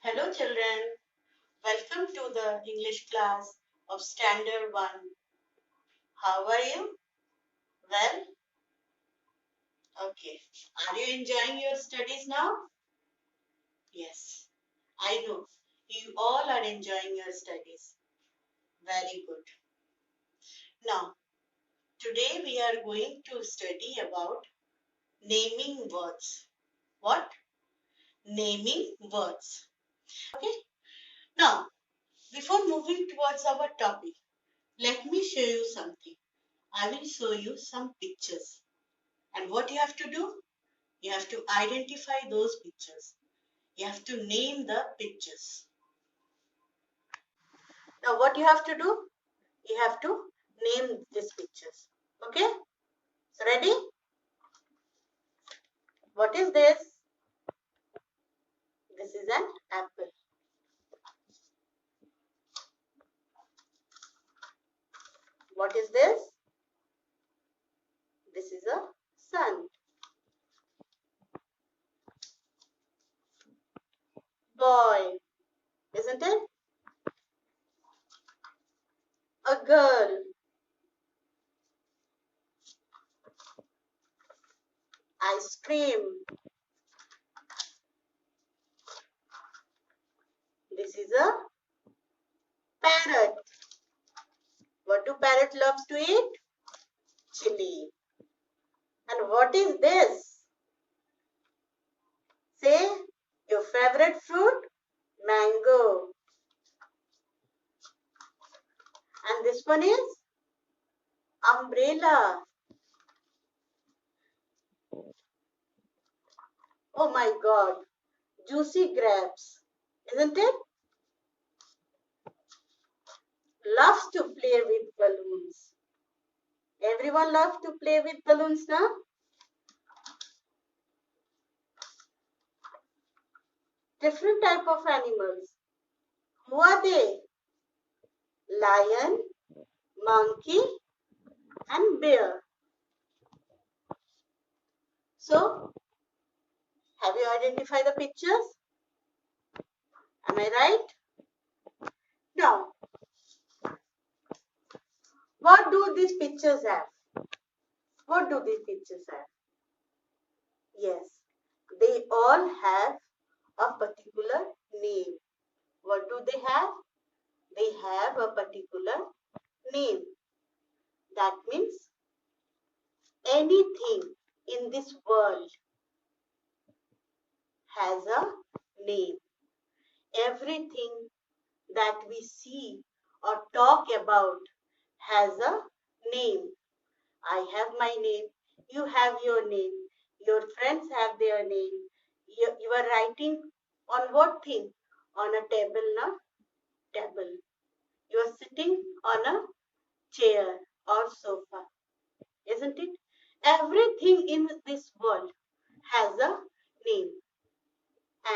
Hello children, welcome to the English class of Standard 1. How are you? Well, okay. Are you enjoying your studies now? Yes, I know. You all are enjoying your studies. Very good. Now, today we are going to study about naming words. What? Naming words. Okay. Now, before moving towards our topic, let me show you something. I will show you some pictures. And what you have to do? You have to identify those pictures. You have to name the pictures. Now what you have to do? You have to name these pictures. Okay? So ready? What is this? This is an apple. What is this? This is a sun. Boy. Isn't it? A girl. Ice cream. This is a parrot. What do parrot loves to eat? Chili. And what is this? Say your favorite fruit? Mango. And this one is umbrella. Oh my God. Juicy grapes. Isn't it? Loves to play with balloons. Everyone loves to play with balloons now? Different type of animals. Who are they? Lion, monkey and bear. So, have you identified the pictures? Am I right? Now, what do these pictures have? What do these pictures have? Yes, they all have a particular name. What do they have? They have a particular name. That means anything in this world has a name. Everything that we see or talk about has a name. I have my name. You have your name. Your friends have their name. You are writing on what thing? On a table, na? Table. You are sitting on a chair or sofa. Isn't it? Everything in this world has a name,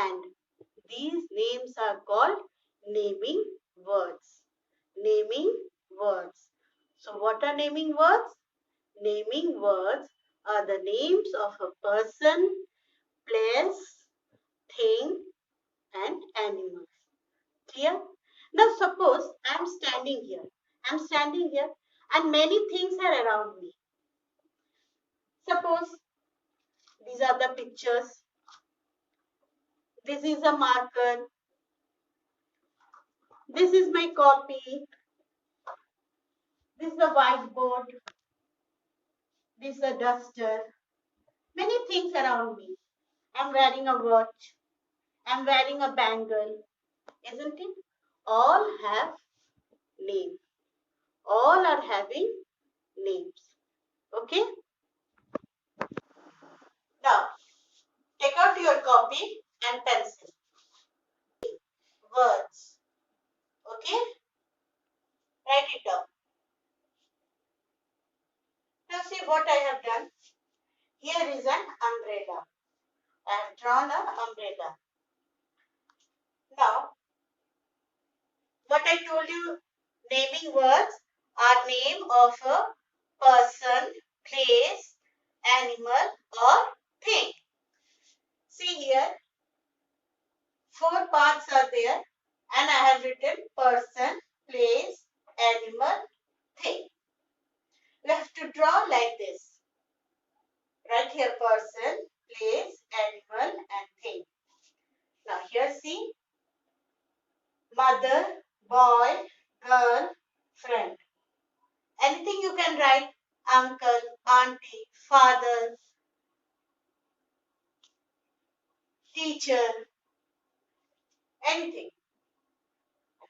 and these names are called naming words. Naming words. So what are naming words? Naming words are the names of a person, place, thing and animal. Clear? Now suppose I am standing here. I am standing here and many things are around me. Suppose these are the pictures. This is a marker. This is my copy. This is a whiteboard. This is a duster. Many things around me. I'm wearing a watch. I'm wearing a bangle. Isn't it? All have names. All are having names. Okay? Now, take out your copy and pencil. Words. Okay? Write it down. Now see what I have done. Here is an umbrella. I have drawn an umbrella. Now, what I told you, naming words are name of a person, place, animal or thing. See here, 4 parts are there, and I have written person, place, animal, thing. We have to draw like this. Right here, person, place, animal, and thing. Now here see, mother, boy, girl, friend. Anything you can write, uncle, auntie, father, teacher, anything.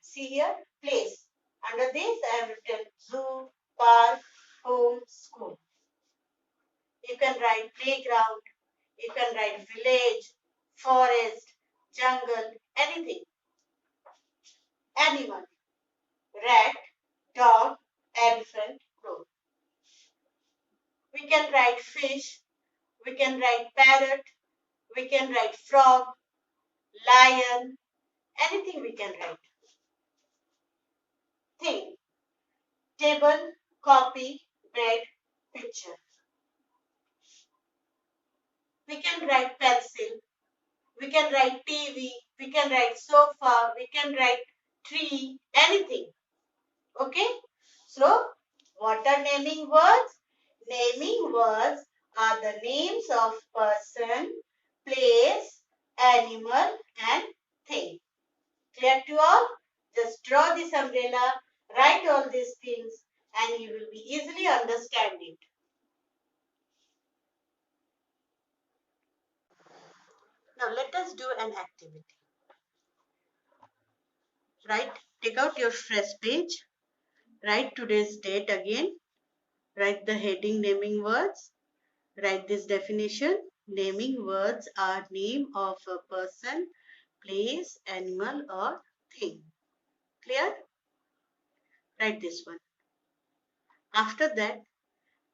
See here, place. Under this I have written zoo, park, home, school. You can write playground, you can write village, forest, jungle, anything. Animal, rat, dog, elephant, crow. We can write fish, we can write parrot, we can write frog, lion, anything we can write. Thing, table, copy, bed, picture. We can write pencil, we can write TV, we can write sofa, we can write tree, anything. Okay? So, what are naming words? Naming words are the names of person, place, animal and thing. Clear to all? Just draw this umbrella, write all these things and you will be easily understand it. Now let us do an activity. Right? Take out your fresh page. Write today's date again. Write the heading naming words. Write this definition. Naming words are name of a person, place, animal or thing. Clear? Write this one. After that,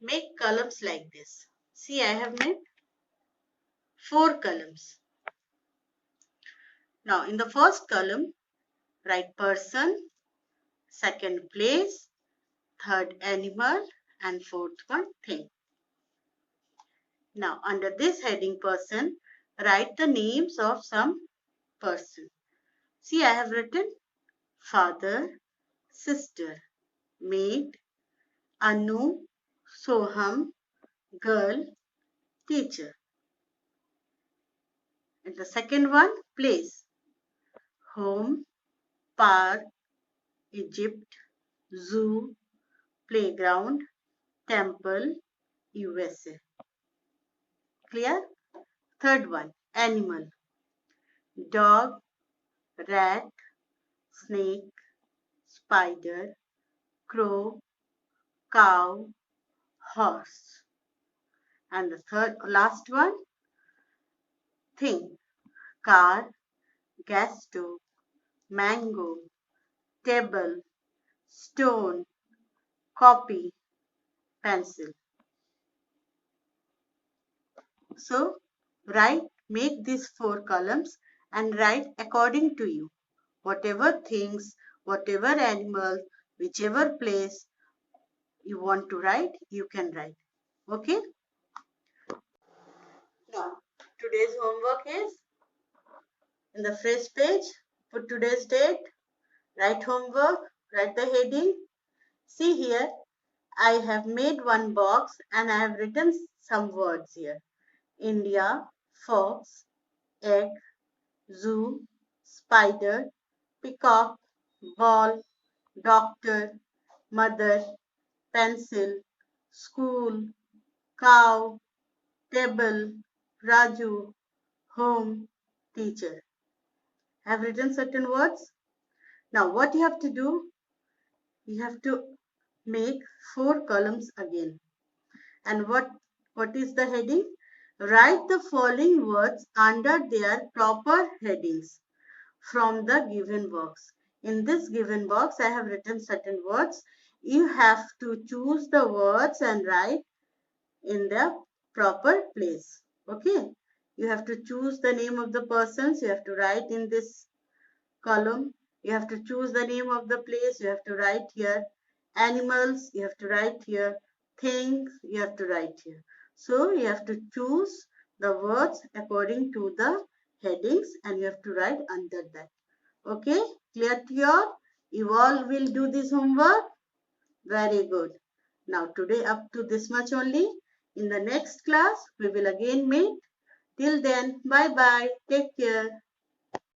make columns like this. See, I have made 4 columns. Now, in the first column, write person, second place, third animal, and fourth one thing. Now, under this heading person, write the names of some person. See, I have written father, sister, maid, Anu, Soham, girl, teacher. And the second one, place. Home, park, Egypt, zoo, playground, temple, USA. Clear? Third one, animal. Dog, rat, snake, spider, crow, cow, horse. And the last one, thing. Car, gas stove, mango, table, stone, copy, pencil. So, make these 4 columns and write according to you. Whatever things, whatever animal, whichever place you want to write, you can write. Okay? Now, today's homework is in the first page, put today's date, write homework, write the heading. See here, I have made one box and I have written some words here. India, fox, egg, zoo, spider, peacock, ball, doctor, mother, pencil, school, cow, table, Raju, home, teacher. I have written certain words. Now what you have to do, you have to make 4 columns again. And what is the heading? Write the following words under their proper headings from the given box. In this given box, I have written certain words. You have to choose the words and write in their proper place. Okay. You have to choose the name of the persons. You have to write in this column. You have to choose the name of the place. You have to write here. Animals, you have to write here. Things, you have to write here. So you have to choose the words according to the headings and you have to write under that. Okay, clear to you all? You all will do this homework? Very good. Now today up to this much only. In the next class, we will again meet. Till then, bye bye. Take care.